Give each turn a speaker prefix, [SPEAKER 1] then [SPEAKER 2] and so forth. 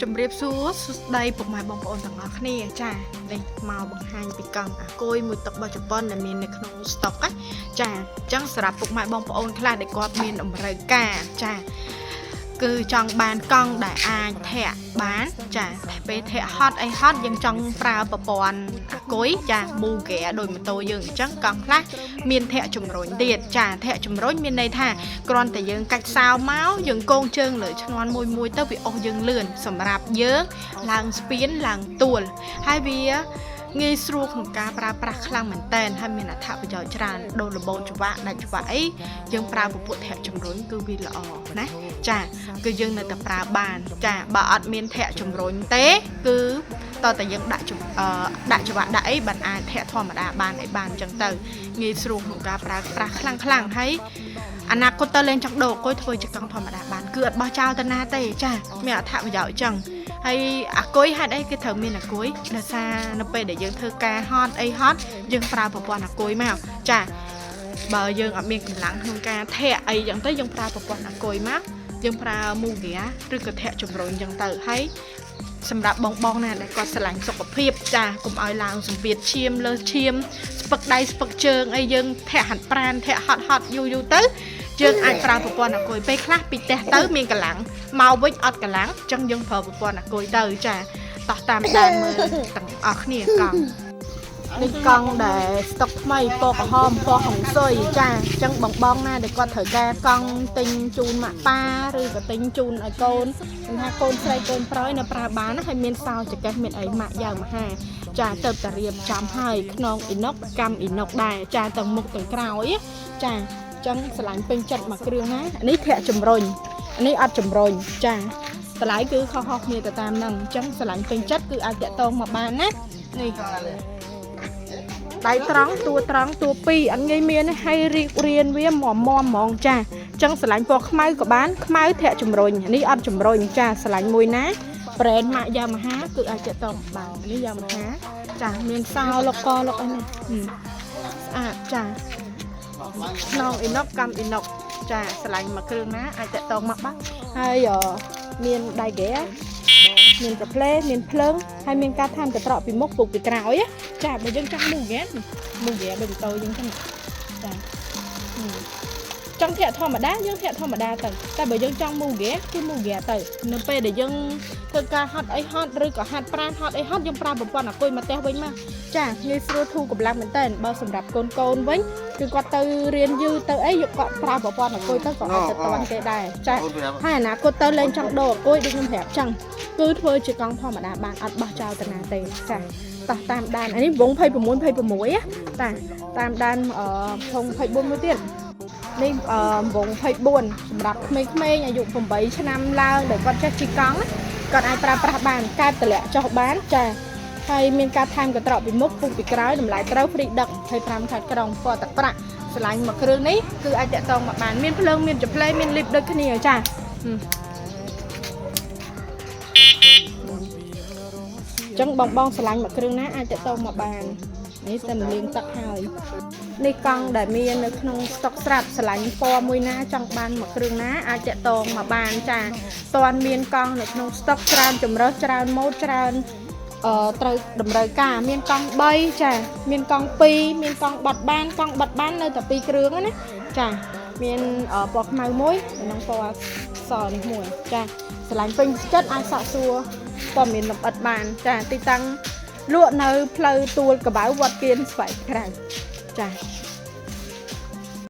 [SPEAKER 1] ជំរាបសួរសួស្តីពុកម៉ែបងប្អូនទាំងអស់គ្នាចានេះមកបង្ហាញពីកង់អាគុយមួយទឹករបស់ជប៉ុនដែលមាននៅក្នុង stock ចាអញ្ចឹងសម្រាប់ពុកម៉ែបងប្អូនខ្លះដែលគាត់មានតម្រូវការចាគឺចង់បានកង់ដែលអាចធាក់បានចាពេលធាក់ហត់អីហត់យើងចង់ប្រើប្រព័ន្ធអាគុយចាមូហ្គែដោយម៉ូតូយើងអញ្ចឹងកង់ខ្លះមានធាក់ជំរុញទៀតចាធាក់ជំរុញមានន័យថាគ្រាន់តែយើងកាច់សោមកយើងកងជើងលើឈ្នាន់មួយទៅវាអស់យើងលឿនសម្រាប់យើងឡើងស្ពានឡើងទួលហើយវាងាយស្រួលក្នុងការប្រើប្រាស់ខ្លាំងមែនតើហើយមានអត្ថប្រយោជន៍ច្រើនដូចរបូតច្បាក់ដាច់ច្បាក់អីយើងប្រើពពួកធាក់ជំរុញគឺវាល្អណាចាគឺយើងនៅតែប្រើបានចាបើអត់មានធាក់ជំរុញទេគឺតើតែយើងដាក់ច្បាក់ដាក់អីបានអាចធាក់ធម្មតាបានអីបានអញ្ចឹងទៅងាយស្រួលក្នុងការប្រើប្រាស់ខ្លាំងហើយអនាគតទៅលេងចង់ដូរអគុយធ្វើជាកង់ធម្មតាបានគឺអត់បោះចោលទៅណាទេចាមានអត្ថប្រយោជន៍អញ្ចឹងហើយអាគុយហេតុអីគេត្រូវមានអាគុយដោយសារនៅពេលដែលយើងធ្វើការហត់អីហត់យើងប្រើប្រព័ន្ធអាគុយមកចាបើយើងអត់មានកម្លាំងក្នុងការធាក់អីចឹងទៅយើងប្រើប្រព័ន្ធអាគុយមកយើងប្រើមូហ្គែឬក៏ធាក់ជំរុញចឹងទៅហើយសម្រាប់បងណាដែលគាត់ស្រឡាញ់សុខភាពចាកុំឲ្យឡើងសម្ពាធឈាមលើឈាមស្ពឹកដៃស្ពឹកជើងអីយើងធាក់ហាត់ប្រាណធាក់ហត់យូរទៅយើងអាចប្រើប្រព័ន្ធអាគុយពេលខ្លះពីផ្ទះទៅមានកម្លាំងមកវិញអត់កម្លាំងអញ្ចឹងយើងប្រើប្រព័ន្ធអាគុយទៅចាតោះតាមដានមើលទាំងអស់គ្នាកង់នេះកង់ដែលស្តុកថ្មីពណ៌ក្រហមពណ៌ហុងស៊ុយចាអញ្ចឹងបងណាដែលគាត់ត្រូវការកង់ទិញជូនម៉ាក់ប៉ាឬក៏ទិញជូនឲ្យកូនថាកូនស្រីកូនប្រុសនៅប្រើបានហើយមានសោចកេះមានអីម៉ាក់យ៉ាងមហាចាទៅតារៀបចំហើយខ្នងអ៊ីណុកកម្មអ៊ីណុកដែរចាទាំងមុខទាំងក្រោយចាចឹងឆ្លាញ់ពេញចិត្តមកគ្រឿងណានេះធាក់ជំរុញនេះអត់ជំរុញចាតម្លៃគឺខុសគ្នាទៅតាមហ្នឹងអញ្ចឹងឆ្លាញ់ពេញចិត្តគឺអាចតាក់ទងមកបានណានេះដៃត្រង់តួត្រង់តួពីរអត់ងាយមានហើយរៀបរៀនវាមមហ្មងចាអញ្ចឹងឆ្លាញ់ពណ៌ខ្មៅក៏បានខ្មៅធាក់ជំរុញនេះអត់ជំរុញចាឆ្លាញ់មួយណាប្រេនម៉ាក់យ៉ាម៉ាហាគឺអាចតាក់ទងបាននេះយ៉ាម៉ាហាចាមានសោលកលកអីនេះស្អាតចាខ្នងអ៊ីណុកកម្មអ៊ីណុកចាឆ្លាញ់មកគ្រឿងណាអាចតាក់ទងមកបានហើយមានដៃហ្គេមានកាផ្លេមានភ្លើងហើយមានការថានកត្រកពីមុខពុកពីក្រោយចាបើយើងចង់មូហ្គែដូចម៉ូតូយើងចឹងចាចង់ធាក់ធម្មតាយើងធាក់ធម្មតាទៅតែបើយើងចង់មូហ្គែគឺមូហ្គែទៅនៅពេលដែលយើងធ្វើការហត់អីហត់ឬក៏ហាត់ប្រាណហត់អីហត់យើងប្រើប្រព័ន្ធអាគុយមកផ្ទះវិញមកចាងាយស្រួលធូរកម្លាំងមែនតើបើសម្រាប់កូនវិញគឺគាត់ទៅរៀនយូរទៅអីយកគាត់ប្រើប្រព័ន្ធអាគុយទៅក៏អាចទៅតាន់គេដែរចាហើយអនាគតទៅលេងចង់ដូរអាគុយដូចខ្ញុំប្រាប់ចឹងគឺធ្វើជាកង់ធម្មតាបានអត់បោះចោលទៅណាទេចាតោះតាមដាននេះវង26តាតាមដានធំ24មួយទៀតនេះវង24សម្រាប់ក្មេងៗអាយុ8ឆ្នាំឡើងដែលគាត់ចេះជិះកង់គាត់អាចប្រើប្រាស់បានកែបតម្លាក់ចុះបានចាហើយមានការថែមកត្រកពីមុខពុកពីក្រោយតម្លៃត្រូវហ្វ្រីដឹក25ខែក្រុងពណ៌ទឹកប្រាក់ឆ្លាញ់មកគ្រឿងនេះគឺអាចតាក់ទងមកបានមានភ្លើងមានចប្លេមានលីបដូចគ្នាចាចឹងបងឆ្លាញ់មកគ្រឿងណាអាចតាក់ទងមកបាននេះតែលាងទឹកហើយនេះកង់ដែលមាននៅក្នុងស្តុកស្រាប់ឆ្លាញ់ពណ៌មួយណាចង់បានមកគ្រឿងណាអាចតាក់ទងមកបានចាតើមានកង់នៅក្នុងស្តុកច្រើនជំរើសច្រើនម៉ូដច្រើនត្រូវតម្រូវការមានកង់3ចាមានកង់2មានកង់បត់បាននៅតែ2គ្រឿងណាចាមានពណ៌ខ្មៅមួយនិងពណ៌សនេះមួយចាឆ្លាញ់ពេញចិត្តអាចសាកសួរព័ត៌មានលម្អិតបានចាទីតាំងលក់នៅផ្លូវទួលកបៅវត្តគៀនស្វ័យក្រៅចា